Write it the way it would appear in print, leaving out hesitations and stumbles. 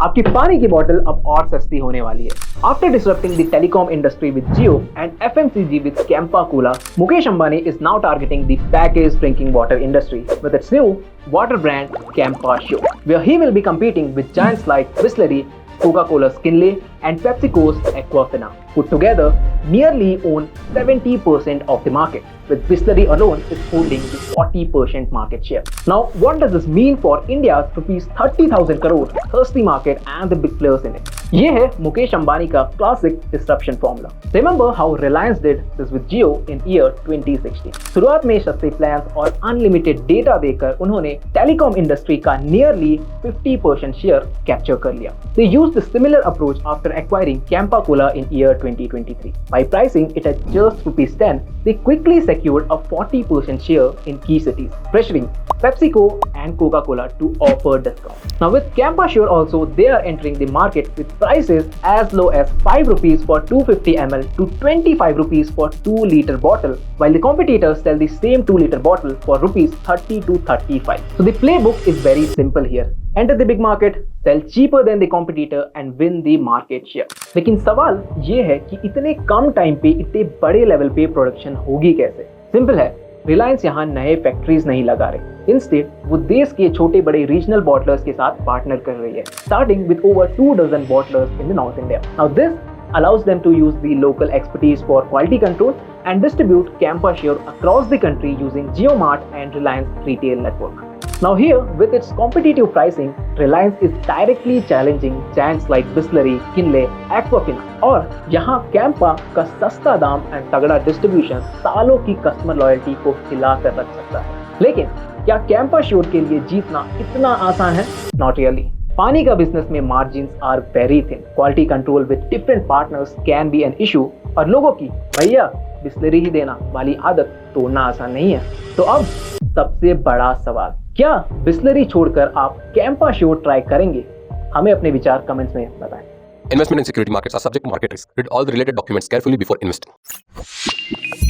आपकी पानी की बोतल अब और सस्ती होने वाली है। After disrupting the telecom industry with Jio and FMCG with Campa Cola, Mukesh Ambani is now targeting the packaged drinking water industry with its new water brand Campa Show, where he will be competing with giants like Bisleri, Coca-Cola's Kinley and PepsiCo's Aquafina. Put together, nearly own 70% of the market, with Bisleri alone is holding the 40% market share. Now, what does this mean for India's rupees 30,000 crore thirsty market and the big players in it? ये है मुकेश अंबानी का classic disruption formula. Remember how Reliance did this with Jio in year 2016. शुरुआत में सस्ते plans और unlimited data देकर उन्होंने telecom industry का नियरली 50% शेयर कैप्चर कर लिया। They used a similar approach after acquiring Campa Cola in year 2023. By pricing it at just ₹10, they quickly secured a 40% share in key cities, pressuring PepsiCo and Coca-Cola to offer discounts. Now with Campa Sure also, they are entering the market with prices as low as ₹5 for 250 ml to ₹25 for 2-liter bottle, while the competitors sell the same 2-liter bottle for ₹30 to 35. So the playbook is very simple here. Enter the big market, sell cheaper than the competitor and win the market share. लेकिन सवाल ये है कि इतने कम time पे इतने बड़े level पे प्रोडक्शन होगी कैसे? सिंपल है, रिलायंस यहाँ नए फैक्ट्रीज नहीं लगा रहे। इंस्टेड वो देश के छोटे बड़े रीजनल बॉटलर्स के साथ पार्टनर कर रही है, starting with over 2 dozen bottlers in the North India. Now this allows them to use the local expertise for quality control and distribute Campa Sure across the country using JioMart and Reliance retail network. Now here, with its competitive pricing, Reliance is directly challenging giants like Bisleri, Kinley, Aquafina, और यहाँ Campa का सस्ता दाम and तगड़ा distribution सालों की customer loyalty को हिला कर रख सकता है। लेकिन क्या Campa Sure के लिए जीतना इतना आसान है? Not really. पानी का बिजनेस में margins are very thin, quality control with different partners can be an issue, और लोगों की भैया बिस्लरी ही देना वाली आदत तोड़ना आसान नहीं है। तो अब सबसे बड़ा सवाल, क्या बिस्लरी छोड़कर आप कैंपा श्योर ट्राई करेंगे? हमें अपने विचार कमेंट्स में बताएं। Investment in security markets are subject to market risk. Read all the related documents carefully before investing.